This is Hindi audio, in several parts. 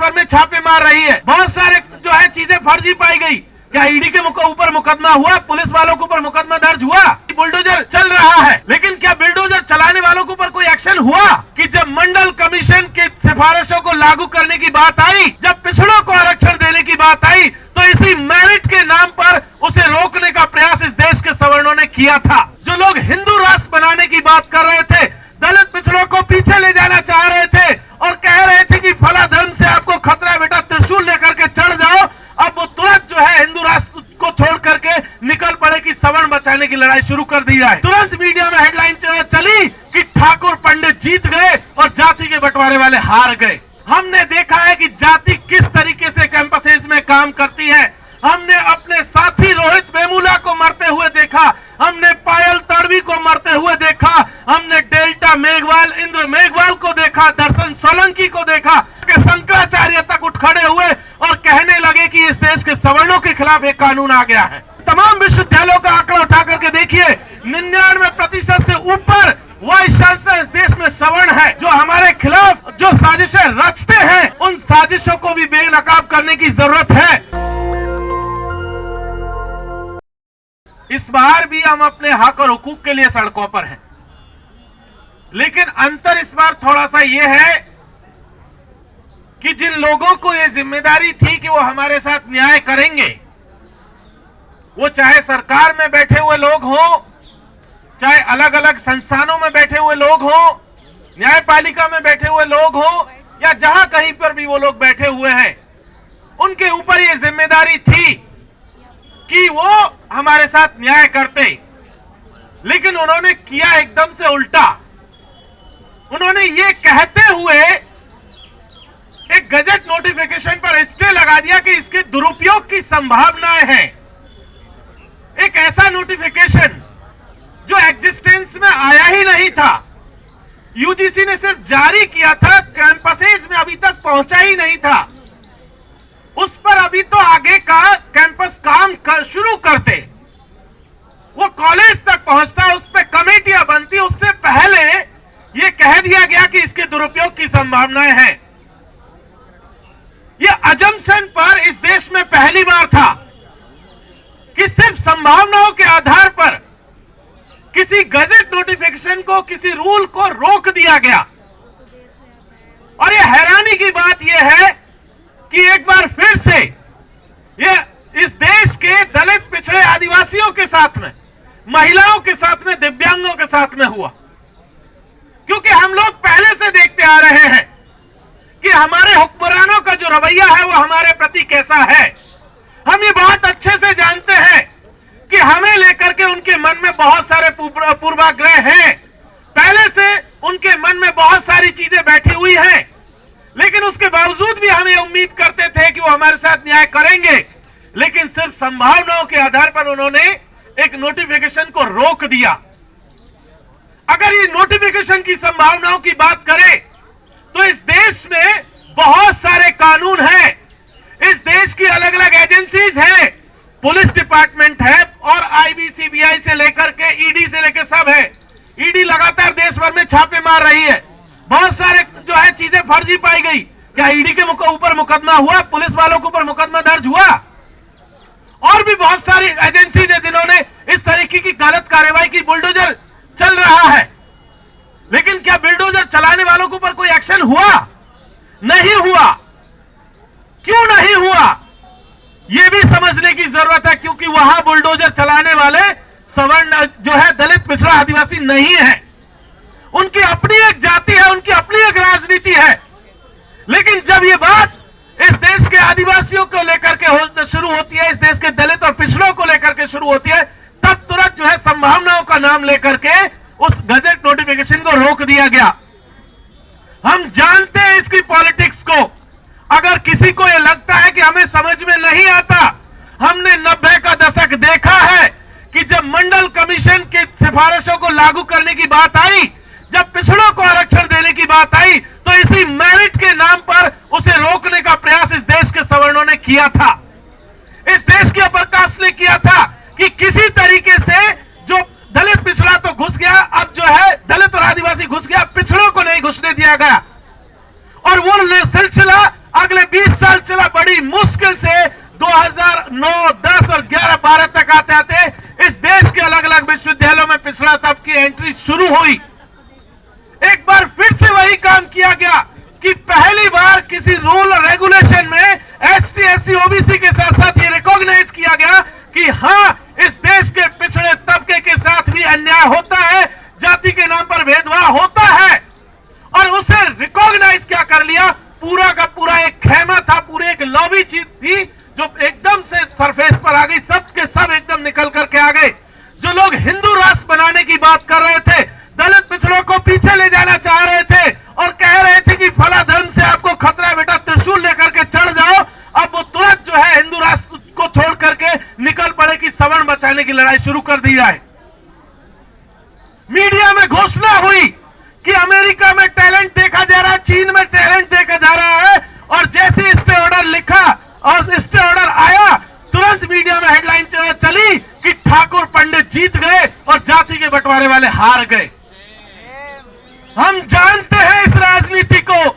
भर में छापे मार रही है, बहुत सारे जो है चीजें फर्जी पाई गई। क्या ईडी के ऊपर मुकदमा हुआ, पुलिस वालों के ऊपर मुकदमा दर्ज हुआ? बुलडोजर चल रहा है, लेकिन क्या बुलडोजर चलाने वालों के ऊपर कोई एक्शन हुआ? कि जब मंडल कमीशन की सिफारिशों को लागू करने की बात आई, जब पिछड़ों को आरक्षण देने की बात आई, तो इसी मेरिट के नाम पर उसे रोकने का प्रयास इस देश के सवर्णों ने किया था। जो लोग हिंदू राष्ट्र बनाने की बात कर रहे थे, दलित पिछड़ों को पीछे ले जाना चाह रहे थे और कह रहे थे कि फला धर्म से आपको खतरा है बेटा, त्रिशूल लेकर के चढ़ जाओ, अब वो तुरंत जो है हिंदू राष्ट्र को छोड़ करके निकल पड़े कि सवर्ण बचाने की लड़ाई शुरू कर दी जाए। तुरंत मीडिया में हेडलाइन चली कि ठाकुर पंडित जीत गए और जाति के बंटवारे वाले हार गए। हमने देखा है कि जाति किस तरीके से कैंपसेस में काम करती है। हमने अपने साथी रोहित वेमुला को मरते हुए देखा, हमने पायल तड़वी को मरते हुए देखा, हमने डेल्टा मेघवाल, इंद्र मेघवाल को देखा, दर्शन सोलंकी को देखा कि शंकराचार्य तक उठ खड़े हुए और कहने लगे कि इस देश के सवर्णों के खिलाफ एक कानून आ गया है। तमाम विश्वविद्यालयों का आंकड़ा उठा करके देखिए, 99% से ऊपर वाइस चांसलर इस देश में सवर्ण है। जो हमारे खिलाफ जो साजिशें रचते हैं, उन साजिशों को भी बेनकाब करने की जरूरत है। इस बार भी हम अपने हक और हुकूक के लिए सड़कों पर हैं, लेकिन अंतर इस बार थोड़ा सा यह है कि जिन लोगों को यह जिम्मेदारी थी कि वो हमारे साथ न्याय करेंगे, वो चाहे सरकार में बैठे हुए लोग हों, चाहे अलग अलग संस्थानों में बैठे हुए लोग हों, न्यायपालिका में बैठे हुए लोग हों, या जहां कहीं पर भी वो लोग बैठे हुए हैं, उनके ऊपर यह जिम्मेदारी थी कि वो हमारे साथ न्याय करते। लेकिन उन्होंने किया एकदम से उल्टा। उन्होंने ये कहते हुए एक गजट नोटिफिकेशन पर स्टे लगा दिया कि इसके दुरुपयोग की संभावनाएं हैं। एक ऐसा नोटिफिकेशन जो एग्जिस्टेंस में आया ही नहीं था, यूजीसी ने सिर्फ जारी किया था, कैंपसेस में अभी तक पहुंचा ही नहीं था। उस पर अभी तो आगे का कैंपस काम शुरू करते, वो कॉलेज तक पहुंचता, उस पर कमेटियां बनती, उससे पहले ये कह दिया गया कि इसके दुरुपयोग की संभावनाएं हैं। ये अजम्पशन पर इस देश में पहली बार था कि सिर्फ संभावनाओं के आधार पर किसी गजट नोटिफिकेशन को, किसी रूल को रोक दिया गया। और ये हैरानी की बात यह है कि एक बार फिर से ये इस देश के दलित पिछड़े आदिवासियों के साथ में, महिलाओं के साथ में, दिव्यांगों के साथ में हुआ। क्योंकि हम लोग पहले से देखते आ रहे हैं कि हमारे हुक्मरानों का जो रवैया है वो हमारे प्रति कैसा है। हम ये बात अच्छे से जानते हैं कि हमें लेकर के उनके मन में बहुत सारे पूर्वाग्रह हैं, पहले से उनके मन में बहुत सारी चीजें बैठी हुई हैं, लेकिन उसके बावजूद भी हम ये उम्मीद करते थे कि वो हमारे साथ न्याय करेंगे। लेकिन सिर्फ संभावनाओं के आधार पर उन्होंने एक नोटिफिकेशन को रोक दिया। अगर ये नोटिफिकेशन की संभावनाओं की बात करें तो इस देश में बहुत सारे कानून हैं, इस देश की अलग अलग एजेंसीज हैं, पुलिस डिपार्टमेंट है और आईबी, सीबीआई से लेकर के ईडी से लेकर सब है। ईडी लगातार देश भर में छापे मार रही है, बहुत सारे जो है चीजें फर्जी पाई गई। क्या ईडी के ऊपर मुकदमा हुआ, पुलिस वालों के ऊपर मुकदमा दर्ज हुआ? और भी बहुत सारी एजेंसीज है जिन्होंने इस तरीके की गलत कार्रवाई की। बुलडोजर चल रहा है, लेकिन क्या बुलडोजर चलाने वालों के ऊपर कोई एक्शन हुआ? नहीं हुआ। क्यों नहीं हुआ, यह भी समझने की जरूरत है, क्योंकि वहां बुलडोजर चलाने वाले सवर्ण जो है दलित पिछड़ा आदिवासी नहीं है। उनकी अपनी एक जाति है, उनकी अपनी एक राजनीति है। लेकिन जब ये बात इस देश के आदिवासियों को लेकर के शुरू होती है, इस देश के दलित और पिछड़ों को लेकर के शुरू होती है, तब तुरंत जो है संभावनाओं का नाम लेकर के उस गजट नोटिफिकेशन को रोक दिया गया। हम जानते हैं इसकी पॉलिटिक्स को। अगर किसी को यह लगता है कि हमें समझ में नहीं आता, हमने 90 का दशक देखा है कि जब मंडल कमीशन की सिफारिशों को लागू करने की बात आई, जब पिछड़ों को आरक्षण देने की बात आई, तो इसी मेरिट के नाम पर उसे रोकने का प्रयास इस देश के सवर्णों ने किया था। इस देश के प्रकाश ने किया था कि किसी तरीके से जो दलित पिछड़ा तो घुस गया, अब जो है दलित और आदिवासी घुस गया, पिछड़ों को नहीं घुसने दिया गया। और वो सिलसिला अगले 20 साल चला। बड़ी मुश्किल से 2009, 10 और 11, 12 तक आते आते इस देश के अलग अलग विश्वविद्यालयों में पिछड़ा तबके की एंट्री शुरू हुई। एक बार फिर से वही काम किया गया कि पहली बार किसी रूल और रेगुलेशन में एसटी, एससी, ओबीसी के साथ साथ ये रिकॉग्नाइज किया गया कि हाँ, इस देश के पिछड़े तबके के साथ भी अन्याय होता है, जाति के नाम पर भेदभाव होता है। और उसे रिकॉग्नाइज क्या कर लिया, पूरा का पूरा एक खेमा था, पूरी एक लॉबी चीज थी जो एकदम से सरफेस पर आ गई। सब के सब एकदम निकल करके आ गए। जो लोग हिंदू राष्ट्र बनाने की बात कर रहे थे, दलित पिछड़ों को पीछे ले जाना चाह रहे थे और कह रहे थे कि फला धर्म से आपको खतरा है बेटा, त्रिशूल लेकर के चढ़ जाओ, अब वो तुरंत जो है हिंदू राष्ट्र को छोड़ करके निकल पड़े कि सवर्ण बचाने की लड़ाई शुरू कर दी जाए। मीडिया में घोषणा हुई कि अमेरिका में टैलेंट देखा जा रहा है, चीन में टैलेंट देखा जा रहा है, और जैसे स्टे ऑर्डर लिखा और स्टे ऑर्डर आया, तुरंत मीडिया में हेडलाइन चली कि ठाकुर पंडित जीत गए और जाति के बंटवारे वाले हार गए। हम जानते हैं इस राजनीति को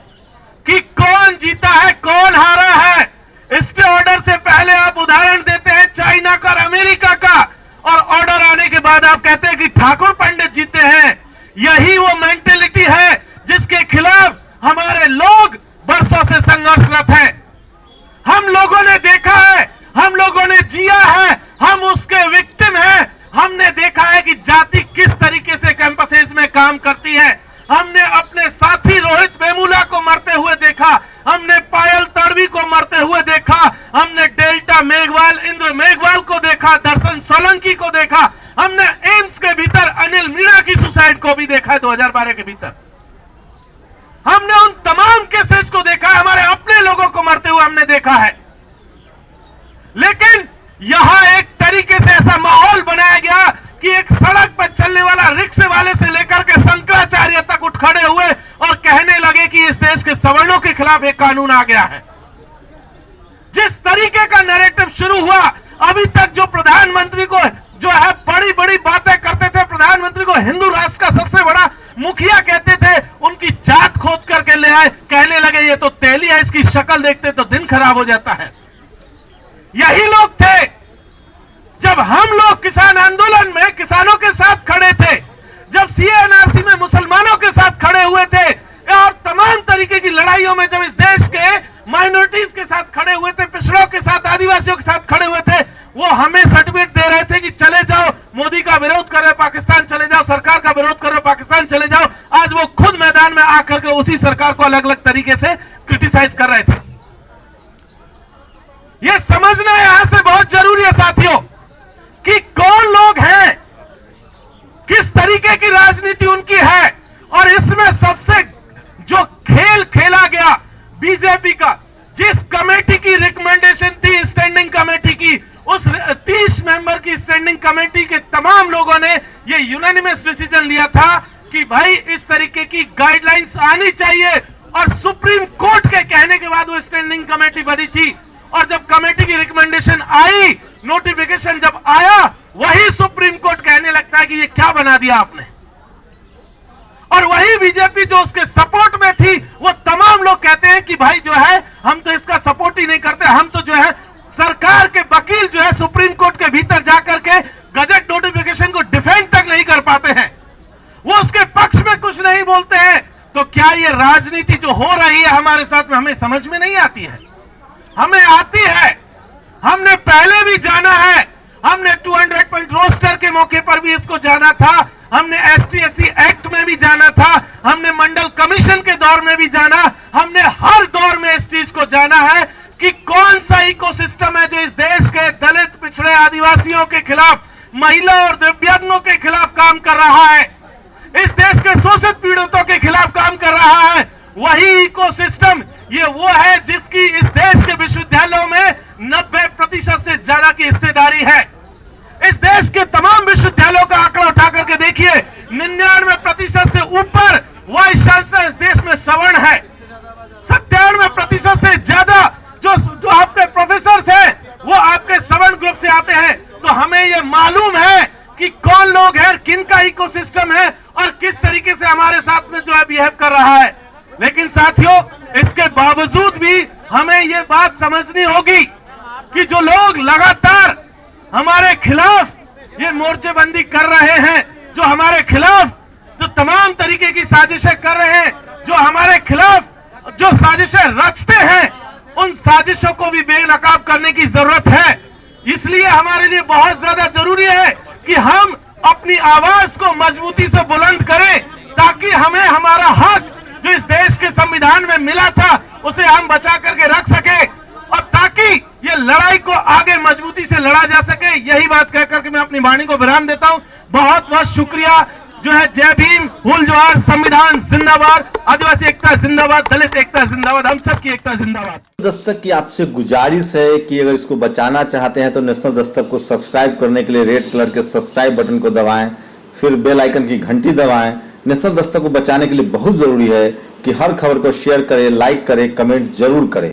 कि कौन जीता है, कौन हारा है। स्टे ऑर्डर से पहले आप उदाहरण देते हैं चाइना का और अमेरिका का, और ऑर्डर आने के बाद आप कहते हैं कि ठाकुर पंडित जीते हैं। यही वो मेंटेलिटी है जिसके खिलाफ हमारे लोग बरसों से संघर्षरत हैं। हम लोगों ने देखा है, हम लोगों ने जिया है, हम उसके विक्टिम हैं। हमने देखा है कि जाति किस तरीके से कैंपसेस में काम करती है। हमने अपने साथी रोहित वेमुला को मरते हुए देखा, हमने पायल तड़वी को मरते हुए देखा, हमने डेल्टा मेघवाल, इंद्र मेघवाल को देखा, दर्शन सोलंकी को देखा, हमने एम्स के भीतर अनिल मीणा की सुसाइड को भी देखा है 2012 के भीतर। हमने उन तमाम केसेस को देखा, हमारे अपने लोगों को मरते हुए हमने देखा है। लेकिन यहां एक तरीके से ऐसा माहौल बनाया गया कि एक सड़क पर चलने वाला रिक्शे वाले से लेकर के शंकराचार्य तक उठ खड़े हुए और कहने लगे कि इस देश के सवर्णों के खिलाफ एक कानून आ गया है। जिस तरीके का नैरेटिव शुरू हुआ, अभी तक जो प्रधानमंत्री को जो है बड़ी बड़ी बातें करते थे, प्रधानमंत्री को हिंदू राष्ट्र का सबसे बड़ा मुखिया कहते थे, उनकी जात खोद करके ले आए, कहने लगे ये तो तेली है, इसकी शक्ल देखते तो दिन खराब हो जाता है। यही लोग थे जब हम लोग किसान आंदोलन में किसानों के साथ खड़े थे, जब सीएनआरसी में मुसलमानों के साथ खड़े हुए थे, और तमाम तरीके की लड़ाइयों में जब इस देश के माइनॉरिटीज के साथ खड़े हुए थे, पिछड़ों के साथ, आदिवासियों के साथ खड़े हुए थे, वो हमें सर्टिफिकेट दे रहे थे कि चले जाओ, मोदी का विरोध कर रहे पाकिस्तान चले जाओ, सरकार का विरोध कर रहे पाकिस्तान चले जाओ। आज वो खुद मैदान में आकर के उसी सरकार को अलग अलग तरीके से क्रिटिसाइज कर रहे थे। ये समझना यहां से बहुत जरूरी है साथियों कि कौन लोग हैं, किस तरीके की राजनीति उनकी है। और इसमें सबसे जो खेल खेला गया बीजेपी का, जिस कमेटी की रिकमेंडेशन थी स्टैंडिंग कमेटी की, उस 30 मेंबर की स्टैंडिंग कमेटी के तमाम लोगों ने ये यूनानिमस डिसीजन लिया था कि भाई इस तरीके की गाइडलाइंस आनी चाहिए। और सुप्रीम कोर्ट के कहने के बाद वो स्टैंडिंग कमेटी बनी थी, और जब कमेटी की रिकमेंडेशन आई, नोटिफिकेशन जब आया, वही सुप्रीम कोर्ट कहने लगता है कि ये क्या बना दिया आपने। और वही बीजेपी जो उसके सपोर्ट में थी, वो तमाम लोग कहते हैं कि भाई जो है हम तो इसका सपोर्ट ही नहीं करते, हम तो जो है सरकार के वकील जो है सुप्रीम कोर्ट के भीतर जाकर के गजट नोटिफिकेशन को डिफेंड तक नहीं कर पाते हैं, वो उसके पक्ष में कुछ नहीं बोलते हैं। तो क्या ये राजनीति जो हो रही है हमारे साथ में, हमें समझ में नहीं आती है? हमें आती है, हमने पहले भी जाना है, हमने 200 पॉइंट रोस्टर के मौके पर भी इसको जाना था, हमने एसटी/एससी एक्ट में भी जाना था, हमने मंडल कमीशन के दौर में भी जाना, हमने हर दौर में इस चीज को जाना है कि कौन सा इकोसिस्टम है जो इस देश के दलित, पिछड़े, आदिवासियों के खिलाफ, महिला और दिव्यांगों के खिलाफ काम कर रहा है, इस देश के शोषित पीड़ितों के खिलाफ काम कर रहा है। वही इकोसिस्टम ये वो है जिसकी इस देश के विश्वविद्यालयों में 90% से ज्यादा की हिस्सेदारी है। इस देश के तमाम विश्वविद्यालयों का आंकड़ा उठा करके देखिए, 99% से ऊपर वाइस चांसलर इस देश में सवर्ण है, 97% से ज्यादा जो आपके प्रोफेसर हैं वो आपके सवर्ण ग्रुप से आते हैं। तो हमें ये मालूम है कि कौन लोग हैं, किन का इकोसिस्टम है और किस तरीके से हमारे साथ में जो है बिहेव कर रहा है। लेकिन साथियों, इस हमें ये बात समझनी होगी कि जो लोग लगातार हमारे खिलाफ ये मोर्चेबंदी कर रहे हैं, जो हमारे खिलाफ जो तमाम तरीके की साजिशें कर रहे हैं, जो हमारे खिलाफ जो साजिशें रचते हैं, उन साजिशों को भी बेनकाब करने की जरूरत है। इसलिए हमारे लिए बहुत ज्यादा जरूरी है कि हम अपनी आवाज को मजबूती से बुलंद करें, ताकि हमें हमारा हक जो इस देश के संविधान में मिला था उसे हम बचा करके रख सके, और ताकि ये लड़ाई को आगे मजबूती से लड़ा जा सके। यही बात कहकर के मैं अपनी वाणी को विराम देता हूं। बहुत बहुत शुक्रिया। जो है जय भीम, हुल जोहार, संविधान जिंदाबाद, आदिवासी एकता जिंदाबाद, दलित एकता जिंदाबाद, हम सब की एकता जिंदाबाद। दस्तक की आपसे गुजारिश है कि अगर इसको बचाना चाहते हैं तो नेशनल दस्तक को सब्सक्राइब करने के लिए रेड कलर के सब्सक्राइब बटन को दबाएं, फिर बेल आइकन की घंटी दबाएं। नेशनल दस्तक को बचाने के लिए बहुत जरूरी है कि हर खबर को शेयर करें, लाइक करें, कमेंट जरूर करें।